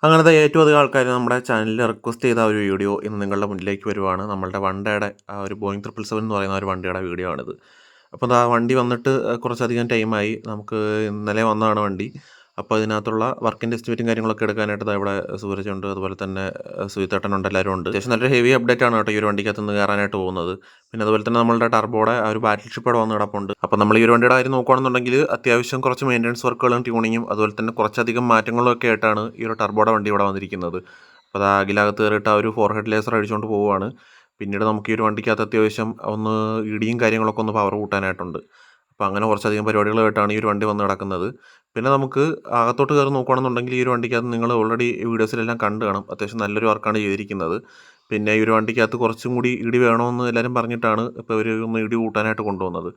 അങ്ങനത്തെ ഏറ്റവും അധികം ആൾക്കാർ നമ്മുടെ ചാനലിൽ റിക്വസ്റ്റ് ചെയ്ത ഒരു വീഡിയോ ഇന്ന് നിങ്ങളുടെ മുന്നിലേക്ക് വരുവാണ്. നമ്മളുടെ വണ്ടയുടെ ആ ഒരു ബോയിങ് 777 എന്ന് പറയുന്ന ഒരു വണ്ടിയുടെ വീഡിയോ ആണിത്. അപ്പോൾ ആ വണ്ടി വന്നിട്ട് കുറച്ചധികം ടൈമായി. നമുക്ക് ഇന്നലെ വന്നതാണ് വണ്ടി. അപ്പോൾ ഇതിനകത്തുള്ള വർക്കിൻ്റെ എസ്റ്റിമേറ്റും കാര്യങ്ങളൊക്കെ എടുക്കാനായിട്ട് ഇവിടെ സൂരജുണ്ട്, അതുപോലെ തന്നെ സുജിത്തേട്ടനുണ്ട്, എല്ലാവരും ഉണ്ട്. അത്യാവശ്യം നല്ലൊരു ഹെവി അപ്ഡേറ്റ് ആണ് കേട്ടോ ഈ ഒരു വണ്ടിക്കകത്ത് നിന്ന് കയറാനായിട്ട് പോകുന്നത്. പിന്നെ അതുപോലെ തന്നെ നമ്മളുടെ ടർബോയുടെ ആ ഒരു ബാറ്റിൽ ഷിപ്പ് അവിടെ വന്ന് കിടപ്പുണ്ട്. അപ്പോൾ നമ്മൾ ഈ ഒരു വണ്ടിയുടെ കാര്യം നോക്കുകയാണെന്നുണ്ടെങ്കിൽ അത്യാവശ്യം കുറച്ച് മെയിൻ്റനൻസ് വർക്കുകളും ട്യൂണിങ്ങും അതുപോലെ തന്നെ കുറച്ചധികം മാറ്റങ്ങളും ഒക്കെ ആയിട്ടാണ് ഈ ഒരു ടർബോയുടെ വണ്ടി ഇവിടെ വന്നിരിക്കുന്നത്. അപ്പോൾ അത് അകിലകത്ത് കയറിയിട്ട് ആ ഒരു ഫോർ ഹെഡ് ലേസർ അടിച്ചുകൊണ്ട് പോവുകയാണ്. പിന്നീട് നമുക്ക് ഈ ഒരു വണ്ടിക്കകത്ത് അത്യാവശ്യം ഒന്ന് ഇടിയും കാര്യങ്ങളൊക്കെ ഒന്ന് പവർ കൂട്ടാനായിട്ടുണ്ട്. അപ്പോൾ അങ്ങനെ കുറച്ചധികം പരിപാടികളായിട്ടാണ് ഈ ഒരു വണ്ടി വന്ന് കിടക്കുന്നത്. പിന്നെ നമുക്ക് അകത്തോട്ട് കയറി നോക്കുകയാണെന്നുണ്ടെങ്കിൽ ഈ ഒരു വണ്ടിക്കകത്ത് നിങ്ങൾ ഓൾറെഡി വീഡിയോസിലെല്ലാം കണ്ടു കാണും, അത്യാവശ്യം നല്ലൊരു വർക്കാണ് ചെയ്തിരിക്കുന്നത്. പിന്നെ ഈ ഒരു വണ്ടിക്കകത്ത് കുറച്ചും കൂടി ഇടി വേണമെന്ന് എല്ലാവരും പറഞ്ഞിട്ടാണ് ഇപ്പോൾ ഇവർ ഒന്ന് ഇടി കൂട്ടാനായിട്ട് കൊണ്ടുവന്നത്.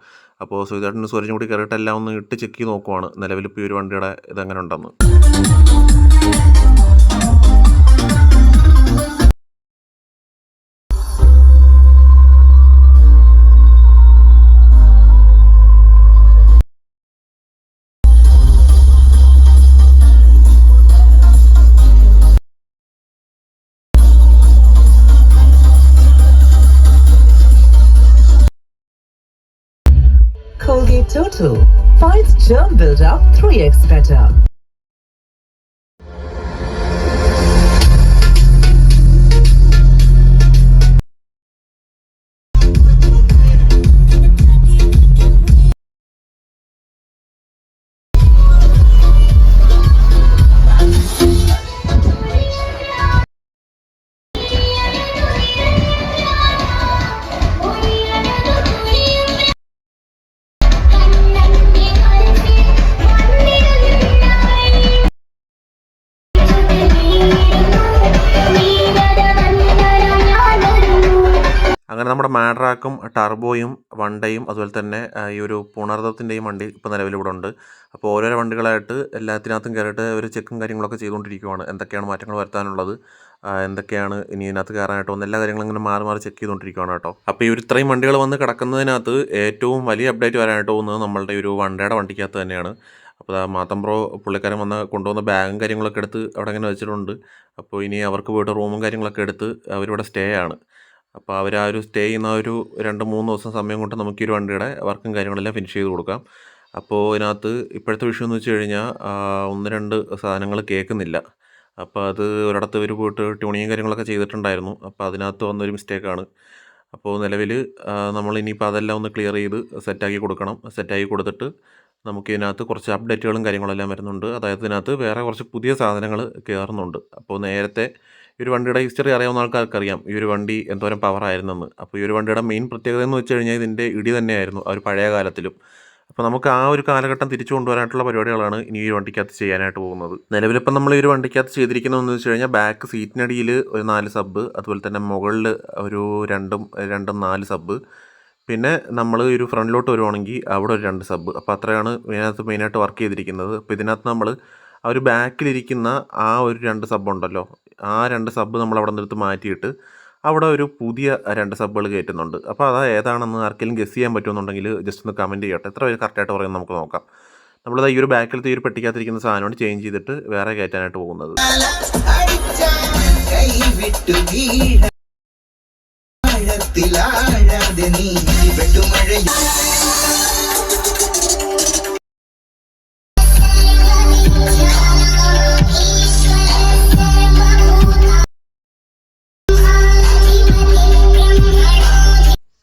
അപ്പോൾ സുജിതേട്ടനും സൂരജും കൂടി കയറിയിട്ട് എല്ലാം ഒന്ന് ഇട്ട് ചെക്ക് ചെയ്ത് നോക്കുവാണ് നിലവിലിപ്പോൾ ഈ ഒരു വണ്ടിയുടെ ഇതെങ്ങനെ ഉണ്ടെന്ന്. Colgate Total fights germ buildup 3x better. അങ്ങനെ നമ്മുടെ മാഡ്രാക്കും ടർബോയും വണ്ടയും അതുപോലെ തന്നെ ഈ ഒരു പുണർദത്തിൻ്റെയും വണ്ടി ഇപ്പോൾ നിലവിലിവിടെ ഉണ്ട്. അപ്പോൾ ഓരോരോ വണ്ടികളായിട്ട് എല്ലാത്തിനകത്തും കയറിയിട്ട് ഒരു ചെക്കും കാര്യങ്ങളൊക്കെ ചെയ്തുകൊണ്ടിരിക്കുകയാണ്. എന്തൊക്കെയാണ് മാറ്റങ്ങൾ വരുത്താനുള്ളത്, എന്തൊക്കെയാണ് ഇനി ഇതിനകത്ത് കയറാനായിട്ട് വന്ന എല്ലാ കാര്യങ്ങളും ഇങ്ങനെ മാറി മാറി ചെക്ക് ചെയ്തുകൊണ്ടിരിക്കുകയാണ് കേട്ടോ. അപ്പോൾ ഈ ഒരു ഇത്രയും വണ്ടികൾ വന്ന് കിടക്കുന്നതിനകത്ത് ഏറ്റവും വലിയ അപ്ഡേറ്റ് വരാനായിട്ട് പോകുന്നത് നമ്മളുടെ ഒരു വണ്ടയുടെ വണ്ടിക്കകത്ത് തന്നെയാണ്. അപ്പോൾ മാത്തം ബ്രോ പുള്ളിക്കാരൻ കൊണ്ടുവന്ന ബാഗും കാര്യങ്ങളൊക്കെ എടുത്ത് അവിടെ ഇങ്ങനെ വെച്ചിട്ടുണ്ട്. അപ്പോൾ ഇനി അവർക്ക് പോയിട്ട് റൂമും കാര്യങ്ങളൊക്കെ എടുത്ത് അവരിവിടെ സ്റ്റേ ആണ്. അപ്പോൾ അവർ ആ ഒരു സ്റ്റേ ചെയ്യുന്ന ഒരു 2-3 ദിവസം സമയം കൊണ്ട് നമുക്ക് ഈ ഒരു വണ്ടിയുടെ വർക്കും കാര്യങ്ങളെല്ലാം ഫിനിഷ് ചെയ്ത് കൊടുക്കാം. അപ്പോൾ ഇതിനകത്ത് ഇപ്പോഴത്തെ വിഷയം എന്ന് വെച്ച് കഴിഞ്ഞാൽ 1-2 സാധനങ്ങൾ കേൾക്കുന്നില്ല. അപ്പോൾ അത് ഒരിടത്ത് ഇവർ പോയിട്ട് ട്യൂണിങ്ങും കാര്യങ്ങളൊക്കെ ചെയ്തിട്ടുണ്ടായിരുന്നു. അപ്പോൾ അതിനകത്ത് വന്നൊരു മിസ്റ്റേക്കാണ്. അപ്പോൾ നിലവിൽ നമ്മൾ ഇനിയിപ്പോൾ അതെല്ലാം ഒന്ന് ക്ലിയർ ചെയ്ത് സെറ്റാക്കി കൊടുക്കണം. സെറ്റാക്കി കൊടുത്തിട്ട് നമുക്കിതിനകത്ത് കുറച്ച് അപ്ഡേറ്റുകളും കാര്യങ്ങളെല്ലാം വരുന്നുണ്ട്. അതായത് ഇതിനകത്ത് വേറെ കുറച്ച് പുതിയ സാധനങ്ങൾ കയറുന്നുണ്ട്. അപ്പോൾ നേരത്തെ ഈ ഒരു വണ്ടിയുടെ ഹിസ്റ്ററി അറിയാവുന്ന ആൾക്കാർക്കറിയാം ഈ ഒരു വണ്ടി എന്തോരം പവറായിരുന്നെന്ന്. അപ്പോൾ ഈ ഒരു വണ്ടിയുടെ മെയിൻ പ്രത്യേകത എന്ന് വെച്ച് കഴിഞ്ഞാൽ ഇതിൻ്റെ ഇടി തന്നെയായിരുന്നു ആ ഒരു പഴയ കാലത്തിലും. അപ്പോൾ നമുക്ക് ആ ഒരു കാലഘട്ടം തിരിച്ചു കൊണ്ടുവരാനായിട്ടുള്ള പരിപാടികളാണ് ഇനി ഈ വണ്ടിക്കകത്ത് ചെയ്യാനായിട്ട് പോകുന്നത്. നിലവിലിപ്പം നമ്മൾ ഈ ഒരു വണ്ടിക്കകത്ത് ചെയ്തിരിക്കുന്നതെന്ന് വെച്ച് കഴിഞ്ഞാൽ ബാക്ക് സീറ്റിനടിയിൽ ഒരു 4 സബ്, അതുപോലെ തന്നെ മുകളിൽ ഒരു 4 സബ്, പിന്നെ നമ്മൾ ഒരു ഫ്രണ്ടിലോട്ട് വരുവാണെങ്കിൽ അവിടെ ഒരു 2 സബ്. അപ്പോൾ അത്രയാണ് ഇതിനകത്ത് മെയിനായിട്ട് വർക്ക് ചെയ്തിരിക്കുന്നത്. അപ്പോൾ ഇതിനകത്ത് നമ്മൾ ആ ഒരു ബാക്കിലിരിക്കുന്ന ആ ഒരു 2 സബ് ഉണ്ടല്ലോ, ആ 2 സബ് നമ്മൾ അവിടെ നിന്നെടുത്ത് മാറ്റിയിട്ട് അവിടെ ഒരു പുതിയ 2 സബ്ബുകൾ കയറ്റുന്നുണ്ട്. അപ്പോൾ അത് ഏതാണെന്ന് ആർക്കെങ്കിലും ഗസ് ചെയ്യാൻ പറ്റുമെന്നുണ്ടെങ്കിൽ ജസ്റ്റ് ഒന്ന് കമൻറ്റ് ചെയ്യട്ടെ. എത്ര പേര് കറക്റ്റായിട്ട് പറയുന്നത് നമുക്ക് നോക്കാം. നമ്മളിത് ഈ ഒരു ബാക്കിലത്തെ ഈ ഒരു പെട്ടിക്കകത്തിരിക്കുന്ന സാധനമാണ് ചേഞ്ച് ചെയ്തിട്ട് വേറെ കയറ്റാനായിട്ട് പോകുന്നത്.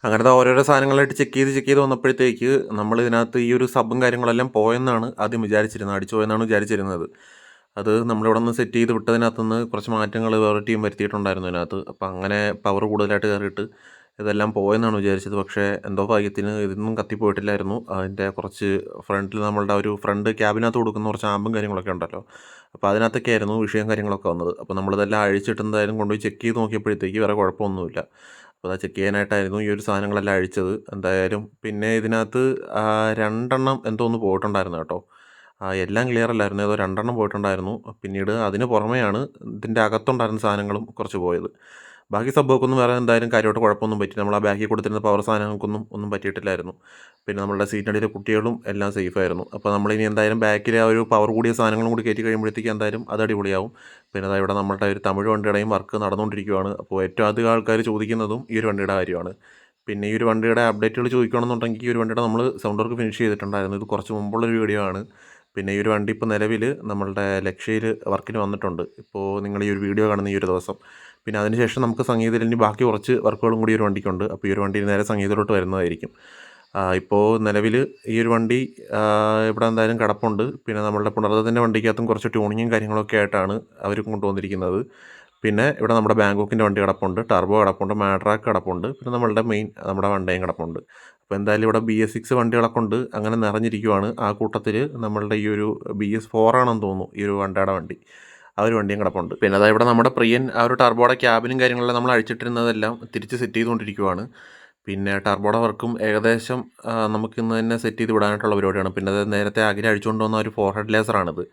അങ്ങനത്തെ ഓരോരോ സാധനങ്ങളായിട്ട് ചെക്ക് ചെയ്ത് വന്നപ്പോഴത്തേക്ക് നമ്മൾ ഇതിനകത്ത് ഈ ഒരു സബും കാര്യങ്ങളെല്ലാം പോയെന്നാണ് ആദ്യം വിചാരിച്ചിരുന്നത്, അടിച്ചു പോയെന്നാണ് വിചാരിച്ചിരുന്നത്. അത് നമ്മളിവിടെ നിന്ന് സെറ്റ് ചെയ്ത് വിട്ടതിനകത്തുനിന്ന് കുറച്ച് മാറ്റങ്ങൾ വേറെ ടീം വരുത്തിയിട്ടുണ്ടായിരുന്നു ഇതിനകത്ത്. അപ്പോൾ അങ്ങനെ പവർ കൂടുതലായിട്ട് കയറിയിട്ട് ഇതെല്ലാം പോയെന്നാണ് വിചാരിച്ചത്. പക്ഷേ എന്തോ ഭാഗ്യത്തിന് ഇതൊന്നും കത്തിപ്പോയിട്ടില്ലായിരുന്നു. അതിൻ്റെ കുറച്ച് ഫ്രണ്ടിൽ നമ്മളുടെ ഒരു ഫ്രണ്ട് ക്യാബിനകത്ത് കൊടുക്കുന്ന കുറച്ച് ആമ്പും കാര്യങ്ങളൊക്കെ ഉണ്ടല്ലോ, അപ്പോൾ അതിനകത്തൊക്കെ ആയിരുന്നു വിഷയം കാര്യങ്ങളൊക്കെ വന്നത്. അപ്പോൾ നമ്മളിതെല്ലാം അഴിച്ചിട്ട് എന്തായാലും കൊണ്ടുപോയി ചെക്ക് ചെയ്ത് നോക്കിയപ്പോഴത്തേക്ക് വേറെ കുഴപ്പമൊന്നുമില്ല. അപ്പോൾ അത് ചെക്ക് ചെയ്യാനായിട്ടായിരുന്നു ഈ ഒരു സാധനങ്ങളെല്ലാം അഴിച്ചത് എന്തായാലും. പിന്നെ ഇതിനകത്ത് 2 എന്തോ ഒന്ന് പോയിട്ടുണ്ടായിരുന്നു കേട്ടോ. എല്ലാം ക്ലിയർ അല്ലായിരുന്നു, ഏതോ 2 പോയിട്ടുണ്ടായിരുന്നു. പിന്നീട് അതിന് പുറമെയാണ് ഇതിൻ്റെ അകത്തുണ്ടായിരുന്ന സാധനങ്ങളും കുറച്ച് പോയത്. ബാക്കി സംഭവമൊന്നും വേറെ എന്തായാലും കാര്യമായിട്ട് കുഴപ്പമൊന്നും പറ്റി. നമ്മൾ ആ ബാഗിൽ കൊടുത്തിരുന്ന പവർ സാധനങ്ങൾക്കൊന്നും പറ്റിയിട്ടില്ലായിരുന്നു. പിന്നെ നമ്മളുടെ സീറ്റിനടിയിലെ കുട്ടികളും എല്ലാം സേഫായിരുന്നു. അപ്പോൾ നമ്മളിനി എന്തായാലും ബാക്കിൽ ആ ഒരു പവർ കൂടിയ സാധനങ്ങളും കൂടി കയറ്റി കഴിയുമ്പോഴത്തേക്ക് എന്തായാലും അത് അടിപൊളിയാവും. പിന്നെ അതാ ഇവിടെ നമ്മളുടെ ഒരു തമിഴ് വണ്ടിയുടെയും വർക്ക് നടന്നുകൊണ്ടിരിക്കുകയാണ്. അപ്പോൾ ഏറ്റവും അധികം ആൾക്കാർ ചോദിക്കുന്നതും ഈ ഒരു വണ്ടിയുടെ കാര്യമാണ്. പിന്നെ ഈ ഒരു വണ്ടിയുടെ അപ്ഡേറ്റുകൾ ചോദിക്കുകയാണെന്നുണ്ടെങ്കിൽ ഈ ഒരു വണ്ടിയുടെ നമ്മൾ സൗണ്ട് വർക്ക് ഫിനിഷ് ചെയ്തിട്ടുണ്ടായിരുന്നു. ഇത് കുറച്ച് മുമ്പുള്ളൊരു വീഡിയോ ആണ്. പിന്നെ ഈ ഒരു വണ്ടി ഇപ്പോൾ നിലവിൽ നമ്മളുടെ ലക്ഷയിൽ വർക്കിന് വന്നിട്ടുണ്ട്. ഇപ്പോൾ നിങ്ങൾ ഈ ഒരു വീഡിയോ കാണുന്ന ഈ ഒരു ദിവസം. പിന്നെ അതിനുശേഷം നമുക്ക് സംഗീതത്തിൽ ഇനി ബാക്കി കുറച്ച് വർക്കുകളും കൂടി ഈ ഒരു വണ്ടിക്കുണ്ട്. അപ്പോൾ ഈ ഒരു വണ്ടി നേരെ സംഗീതത്തിലോട്ട് വരുന്നതായിരിക്കും. ഇപ്പോൾ നിലവിൽ ഈ ഒരു വണ്ടി ഇവിടെ എന്തായാലും കിടപ്പുണ്ട്. പിന്നെ നമ്മളുടെ പുണർദത്തിൻ്റെ വണ്ടിക്കകത്തും കുറച്ച് ട്യൂണിങ്ങും കാര്യങ്ങളൊക്കെ ആയിട്ടാണ് അവർ കൊണ്ടുവന്നിരിക്കുന്നത്. പിന്നെ ഇവിടെ നമ്മുടെ ബാങ്കോക്കിൻ്റെ വണ്ടി കിടപ്പുണ്ട്, ടർബോ കിടപ്പുണ്ട്, മാഡ്രാക്ക് കിടപ്പുണ്ട്, പിന്നെ നമ്മുടെ വണ്ടിയും കിടപ്പുണ്ട്. അപ്പോൾ എന്തായാലും ഇവിടെ BS6 വണ്ടികളൊക്കെ ഉണ്ട്, അങ്ങനെ നിറഞ്ഞിരിക്കുവാണ്. ആ കൂട്ടത്തിൽ നമ്മളുടെ ഈ ഒരു BS4 ആണെന്ന് തോന്നുന്നു ഈ ഒരു വണ്ടിയുടെ വണ്ടി, ആ ഒരു വണ്ടിയും കിടപ്പുണ്ട്. പിന്നെ അതായത് ഇവിടെ നമ്മുടെ പ്രിയൻ ആ ഒരു ടർബോയുടെ ക്യാബിനും കാര്യങ്ങളെല്ലാം നമ്മൾ അഴിച്ചിട്ടിരുന്നതെല്ലാം തിരിച്ച് സെറ്റ് ചെയ്തുകൊണ്ടിരിക്കുവാണ്. പിന്നെ ടർബോയുടെ വർക്കും ഏകദേശം നമുക്ക് ഇന്ന് തന്നെ സെറ്റ് ചെയ്ത് വിടാനായിട്ടുള്ള പരിപാടിയാണ്. പിന്നെ അത് നേരത്തെ അകലെ അഴിച്ചുകൊണ്ട് വന്ന ഒരു 4 ഹെഡ് ലേസറാണിത്.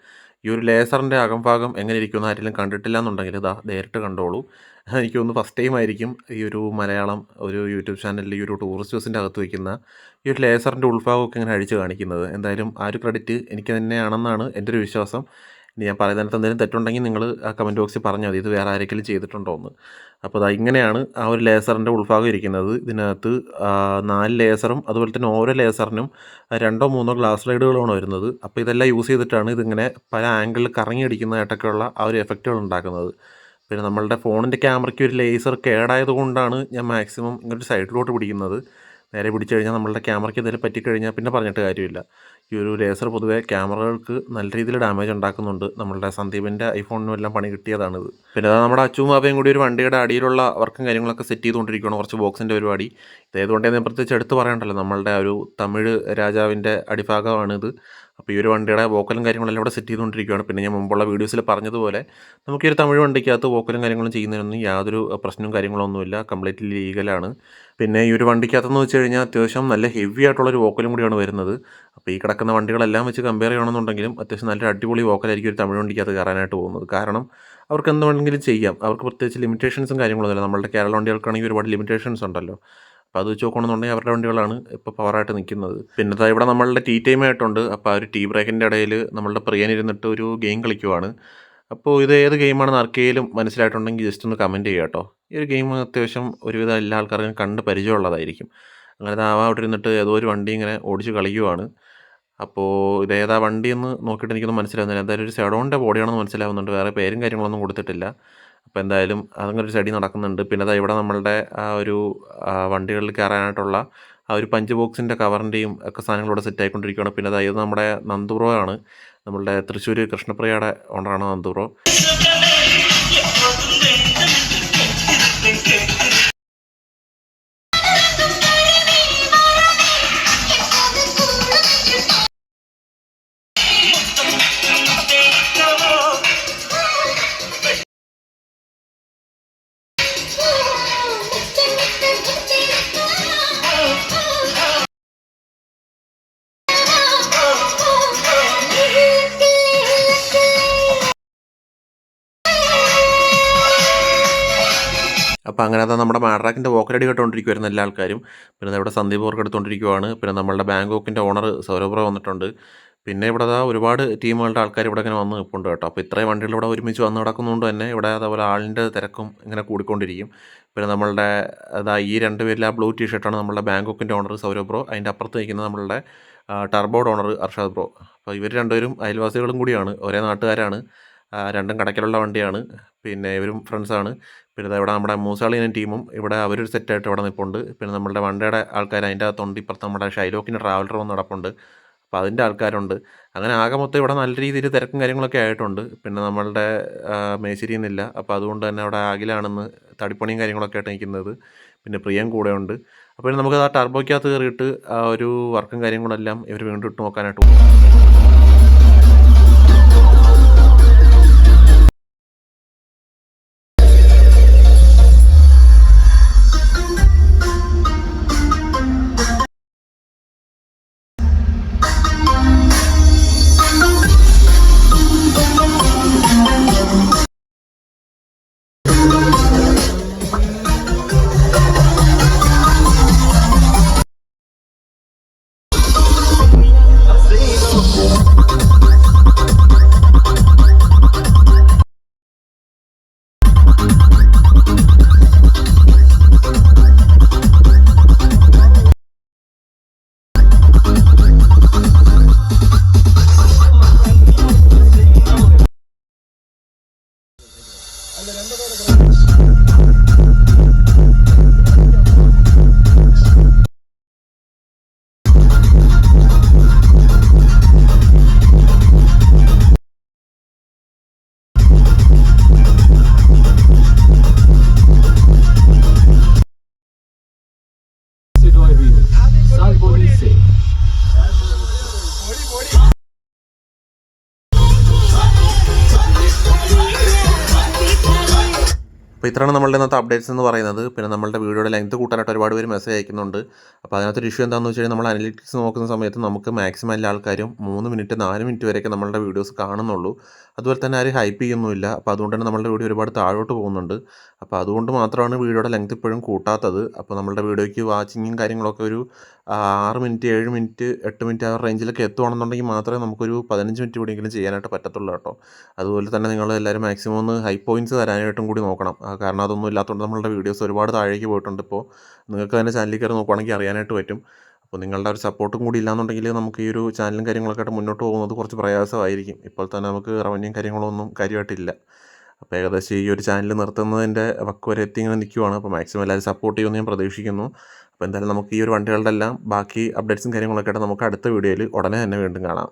ഈ ഒരു ലേസറിൻ്റെ അകംഭാഗം എങ്ങനെ ഇരിക്കുമെന്ന് ആരെങ്കിലും കണ്ടിട്ടില്ല എന്നുണ്ടെങ്കിൽ ഇതാ നേരിട്ട് കണ്ടോളൂ. എനിക്ക് തോന്നുന്നു ഫസ്റ്റ് ടൈം ആയിരിക്കും ഈ ഒരു മലയാളം ഒരു യൂട്യൂബ് ചാനലിൽ ഈ ഒരു ടൂറിസ്റ്റ് ബസ്സിൻ്റെ അകത്ത് വയ്ക്കുന്ന ഈ ഒരു ലേസറിൻ്റെ ഉൾഭാഗമൊക്കെ ഇങ്ങനെ അഴിച്ച് കാണിക്കുന്നത്. എന്തായാലും ആ ഒരു ക്രെഡിറ്റ് എനിക്ക് തന്നെയാണെന്നാണ് എൻ്റെ ഒരു വിശ്വാസം. ഇനി ഞാൻ പറയുന്നതിനകത്ത് എന്തെങ്കിലും തെറ്റുണ്ടെങ്കിൽ നിങ്ങൾ ആ കമൻറ്റ് ബോക്സിൽ പറഞ്ഞാൽ മതി, ഇത് വേറെ ആരെങ്കിലും ചെയ്തിട്ടുണ്ടോ എന്ന്. അപ്പോൾ അത് ഇങ്ങനെയാണ് ആ ഒരു ലേസറിൻ്റെ ഉൾഭാഗം ഇരിക്കുന്നത്. ഇതിനകത്ത് 4 ലേസറും അതുപോലെ തന്നെ ഓരോ ലേസറിനും 2 or 3 ഗ്ലാസ് ലൈഡുകളാണ് വരുന്നത്. അപ്പോൾ ഇതെല്ലാം യൂസ് ചെയ്തിട്ടാണ് ഇതിങ്ങനെ പല ആംഗിളിൽ കറങ്ങി അടിക്കുന്നതായിട്ടൊക്കെയുള്ള ആ ഒരു എഫക്റ്റുകൾ ഉണ്ടാക്കുന്നത്. പിന്നെ നമ്മളുടെ ഫോണിൻ്റെ ക്യാമറയ്ക്ക് ഒരു ലേസർ കേടായത് കൊണ്ടാണ് ഞാൻ മാക്സിമം ഇങ്ങോട്ട് സൈഡിലോട്ട് പിടിക്കുന്നത്. നേരെ പിടിച്ചു കഴിഞ്ഞാൽ നമ്മളുടെ ക്യാമറയ്ക്ക് എന്തെങ്കിലും പറ്റിക്കഴിഞ്ഞാൽ പിന്നെ പറഞ്ഞിട്ട് കാര്യമില്ല. ഈ ഒരു ലേസർ പൊതുവേ ക്യാമറകൾക്ക് നല്ല രീതിയിൽ ഡാമേജ് ഉണ്ടാക്കുന്നുണ്ട്. നമ്മളുടെ സന്ദീപിൻ്റെ ഐഫോണിനും എല്ലാം പണി കിട്ടിയതാണിത്. പിന്നെ അത് നമ്മുടെ അച്ചുവും ബാബയും കൂടി ഒരു വണ്ടിയുടെ അടിയിലുള്ള വർക്കും കാര്യങ്ങളൊക്കെ സെറ്റ് ചെയ്തുകൊണ്ടിരിക്കുകയാണ്, കുറച്ച് ബോക്സിൻ്റെ പരിപാടി. ഇതേതുകൊണ്ട് ഞാൻ പ്രത്യേകിച്ച് എടുത്ത് പറയണ്ടല്ലോ, നമ്മളുടെ ഒരു തമിഴ് രാജാവിൻ്റെ അടിഭാഗമാണിത്. അപ്പോൾ ഈ ഒരു വണ്ടിയുടെ വോക്കലും കാര്യങ്ങളെല്ലാം ഇവിടെ സെറ്റ് ചെയ്തുകൊണ്ടിരിക്കുകയാണ്. പിന്നെ ഞാൻ മുമ്പുള്ള വീഡിയോസിൽ പറഞ്ഞതുപോലെ നമുക്ക് ഈ ഒരു തമിഴ് വണ്ടിക്കകത്ത് വോക്കലും കാര്യങ്ങളും ചെയ്യുന്നതിനൊന്നും യാതൊരു പ്രശ്നവും കാര്യങ്ങളൊന്നുമില്ല, കംപ്ലീറ്റ്ലി ലീഗലാണ്. പിന്നെ ഈ ഒരു വണ്ടിക്കകത്തെന്ന് വെച്ച് കഴിഞ്ഞാൽ അത്യാവശ്യം നല്ല ഹെവി ആയിട്ടുള്ളൊരു വോക്കലും കൂടിയാണ് വരുന്നത്. അപ്പോൾ ഈ കിടക്കുന്ന വണ്ടികളെല്ലാം വെച്ച് കമ്പയർ ചെയ്യണമെന്നുണ്ടെങ്കിലും അത്യാവശ്യം നല്ലൊരു അടിപൊളി വോക്കലായിരിക്കും ഒരു തമിഴ് വണ്ടിക്കകത്ത് കയറാനായിട്ട് പോകുന്നത്. കാരണം അവർക്ക് എന്ത് വേണമെങ്കിലും ചെയ്യാം, അവർക്ക് പ്രത്യേകിച്ച് ലിമിറ്റേഷൻസും കാര്യങ്ങളൊന്നുമില്ല. നമ്മളുടെ കേരള വണ്ടികൾക്കാണെങ്കിൽ ഒരുപാട് ലിമിറ്റേഷൻസ് ഉണ്ടല്ലോ. അപ്പോൾ അത് വെച്ച് നോക്കുകയാണെന്നുണ്ടെങ്കിൽ അവരുടെ വണ്ടികളാണ് ഇപ്പോൾ പവറായിട്ട് നിൽക്കുന്നത്. പിന്നെ ഇവിടെ നമ്മളുടെ ടീ ടൈം ആയിട്ടുണ്ട്. അപ്പോൾ ആ ഒരു ടീ ബ്രേക്കിൻ്റെ ഇടയിൽ നമ്മളുടെ പ്രിയനിരുന്നിട്ട് ഒരു ഗെയിം കളിക്കുവാണ്. അപ്പോൾ ഇത് ഏത് ഗെയിമാണെന്ന് ആർക്കെങ്കിലും മനസ്സിലായിട്ടുണ്ടെങ്കിൽ ജസ്റ്റ് ഒന്ന് കമൻറ്റ് ചെയ്യുക കേട്ടോ. ഈ ഒരു ഗെയിം അത്യാവശ്യം ഒരുവിധം എല്ലാ ആൾക്കാർക്കും കണ്ട് പരിചയമുള്ളതായിരിക്കും. അങ്ങനെ അവിടെ ഇരുന്നിട്ട് ഏതോ ഒരു വണ്ടി ഇങ്ങനെ ഓടിച്ച് കളിക്കുവാണ്. അപ്പോൾ ഇതേതാ വണ്ടിയെന്ന് നോക്കിയിട്ട് എനിക്കൊന്നും മനസ്സിലാവുന്നില്ല. എന്തായാലും ഒരു സെഡോണിൻ്റെ ബോഡിയാണെന്ന് മനസ്സിലാവുന്നുണ്ട്, വേറെ പേരും കാര്യങ്ങളൊന്നും കൊടുത്തിട്ടില്ല. അപ്പോൾ എന്തായാലും അതങ്ങനെ ഒരു സ്റ്റഡി നടക്കുന്നുണ്ട്. പിന്നെ അതാ ഇവിടെ നമ്മളുടെ ആ ഒരു വണ്ടികളിൽ കയറാനായിട്ടുള്ള ആ ഒരു പഞ്ച് ബോക്സിൻ്റെ കവറിൻ്റെയും ഒക്കെ സാധനങ്ങളിവിടെ സെറ്റ് ആയിക്കൊണ്ടിരിക്കുകയാണ്. പിന്നെ അതായത് നമ്മുടെ നന്ദുബ്രോ ആണ്, നമ്മളുടെ തൃശ്ശൂർ കൃഷ്ണപ്രിയയുടെ ഓണറാണ് നന്ദുബ്രോ. അപ്പോൾ അങ്ങനെ അത് നമ്മുടെ മാഡ്രാക്കിൻ്റെ വോക്കലടി കേട്ടുകൊണ്ടിരിക്കുമായിരുന്നു എല്ലാ ആൾക്കാരും. പിന്നെ ഇവിടെ സന്ദീപ് വർക്ക് എടുത്തുകൊണ്ടിരിക്കുവാണ്. പിന്നെ നമ്മളുടെ ബാങ്കോക്കിൻ്റെ ഓണർ സൗരഭ്ര വന്നിട്ടുണ്ട്. പിന്നെ ഇവിടെ ഒരുപാട് ടീമുകളുടെ ആൾക്കാർ ഇവിടെ ഇങ്ങനെ വന്ന് നിൽപ്പുണ്ട് കേട്ടോ. അപ്പോൾ ഇത്രയും വണ്ടികൾ ഇവിടെ ഒരുമിച്ച് വന്ന് കിടക്കുന്നതുകൊണ്ട് തന്നെ ഇവിടെ അതേപോലെ ആളിൻ്റെ തിരക്കും ഇങ്ങനെ കൂടിക്കൊണ്ടിരിക്കും. പിന്നെ നമ്മളുടെ ഈ 2 പേരിൽ ആ ബ്ലൂ ടീഷർട്ടാണ് നമ്മളുടെ ബാങ്കോക്കിൻ്റെ ഓണർ സൗരഭ് ബ്രോ. അതിൻ്റെ അപ്പുറത്ത് നിൽക്കുന്നത് നമ്മളുടെ ടർബോയുടെ ഓണർ അർഷാദ് ബ്രോ. അപ്പോൾ ഇവർ രണ്ടുപേരും അയൽവാസികളും കൂടിയാണ്, ഒരേ നാട്ടുകാരാണ്. രണ്ടും കടയ്ക്കലുള്ള വണ്ടിയാണ്. പിന്നെ ഇവരും ഫ്രണ്ട്സാണ്. പിന്നെ ഇവിടെ നമ്മുടെ മൂസാളിയൻ ടീമും ഇവിടെ അവരൊരു സെറ്റായിട്ട് ഇവിടെ നിൽപ്പുണ്ട്. പിന്നെ നമ്മളുടെ വണ്ടിയുടെ ആൾക്കാർ അതിൻ്റെ അകത്തുണ്ട്. ഇപ്പുറത്ത് നമ്മുടെ ഷൈലോക്കിൻ്റെ ട്രാവലർ വന്ന് നടപ്പുണ്ട്. അപ്പോൾ അതിൻ്റെ ആൾക്കാരുണ്ട്. അങ്ങനെ ആകെ മൊത്തം ഇവിടെ നല്ല രീതിയിൽ തിരക്കും കാര്യങ്ങളൊക്കെ ആയിട്ടുണ്ട്. പിന്നെ നമ്മളുടെ മേശിരി എന്നില്ല, അപ്പോൾ അതുകൊണ്ട് തന്നെ അവിടെ ആകിലാണെന്ന് തടിപ്പണിയും കാര്യങ്ങളൊക്കെ ആയിട്ട് നിൽക്കുന്നത്. പിന്നെ പ്രിയം കൂടെ ഉണ്ട്. അപ്പോൾ നമുക്ക് ആ ടർബോയ്ക്കകത്ത് കയറിയിട്ട് ആ ഒരു വർക്കും കാര്യങ്ങളെല്ലാം ഇവർ വീണ്ടും ഇട്ട് നോക്കാനായിട്ട് പോകും. അപ്പോൾ ഇത്രയാണ് നമ്മളുടെ ഇന്നത്തെ അപ്ഡേറ്റ്സ് എന്ന് പറയുന്നത്. പിന്നെ നമ്മളുടെ വീഡിയോയുടെ ലെങ്ത് കൂട്ടാനായിട്ട് ഒരുപാട് പേര് മെസ്സേജ് അയക്കുന്നുണ്ട്. അപ്പോൾ അതിനകത്തൊരു ഇഷ്യൂ എന്താണെന്ന് വെച്ച് കഴിഞ്ഞാൽ നമ്മൾ അനലിറ്റിക്സ് നോക്കുന്ന സമയത്ത് നമുക്ക് മാക്സിമം എല്ലാ ആൾക്കാരും 3 മിനിറ്റ് 4 മിനിറ്റ് വരെയൊക്കെ നമ്മളുടെ വീഡിയോസ് കാണുന്നുള്ളൂ. അതുപോലെ തന്നെ ആരും ഹൈപ്പ് ചെയ്യുന്നുമില്ല. അപ്പോൾ അതുകൊണ്ട് തന്നെ നമ്മളുടെ വീഡിയോ ഒരുപാട് താഴോട്ട് പോകുന്നുണ്ട്. അപ്പോൾ അതുകൊണ്ട് മാത്രമാണ് വീഡിയോയുടെ ലെങ്ത് ഇപ്പോഴും കൂട്ടാത്തത്. അപ്പോൾ നമ്മളുടെ വീഡിയോയ്ക്ക് വാച്ചിങ്ങും കാര്യങ്ങളൊക്കെ ഒരു 6 മിനിറ്റ് 7 മിനിറ്റ് 8 മിനിറ്റ് ആ റേഞ്ചിലൊക്കെ എത്തുകയാണെന്നുണ്ടെങ്കിൽ മാത്രമേ നമുക്കൊരു 15 മിനിറ്റ് കൂടിയെങ്കിലും ചെയ്യാനായിട്ട് പറ്റത്തുള്ളൂ കേട്ടോ. അതുപോലെ തന്നെ നിങ്ങൾ എല്ലാവരും മാക്സിമം ഒന്ന് ഹൈ പോയിൻറ്റ്സ് തരാനായിട്ടും കൂടി നോക്കണം. കാരണം അതൊന്നും ഇല്ലാത്തതുകൊണ്ട് നമ്മളുടെ വീഡിയോസ് ഒരുപാട് താഴേക്ക് പോയിട്ടുണ്ട്. ഇപ്പോൾ നിങ്ങൾക്ക് തന്നെ ചാനലിൽ കയറി നോക്കുകയാണെങ്കിൽ അറിയാനായിട്ട് പറ്റും. അപ്പോൾ നിങ്ങളുടെ ഒരു സപ്പോർട്ടും കൂടി ഇല്ലാന്നുണ്ടെങ്കിൽ നമുക്ക് ഈ ഒരു ചാനലും കാര്യങ്ങളൊക്കെ ആയിട്ട് മുന്നോട്ട് പോകുന്നത് കുറച്ച് പ്രയാസമായിരിക്കും. ഇപ്പോൾ തന്നെ നമുക്ക് റവന്യൂയും കാര്യങ്ങളൊന്നും കാര്യമായിട്ടില്ല. അപ്പോൾ ഏകദേശം ഈ ഒരു ചാനൽ നിർത്തുന്നതിൻ്റെ വക്ക് വരെ എത്തി ഇങ്ങനെ നിൽക്കുവാണ്. അപ്പോൾ മാക്സിമം എല്ലാവരും സപ്പോർട്ട് ചെയ്യുമെന്ന് ഞാൻ പ്രതീക്ഷിക്കുന്നു. അപ്പോൾ എന്തായാലും നമുക്ക് ഈ ഒരു വണ്ടികളുടെ എല്ലാം ബാക്കി അപ്ഡേറ്റ്സും കാര്യങ്ങളൊക്കെ ആയിട്ട് നമുക്ക് അടുത്ത വീഡിയോയിൽ ഉടനെ തന്നെ വീണ്ടും കാണാം.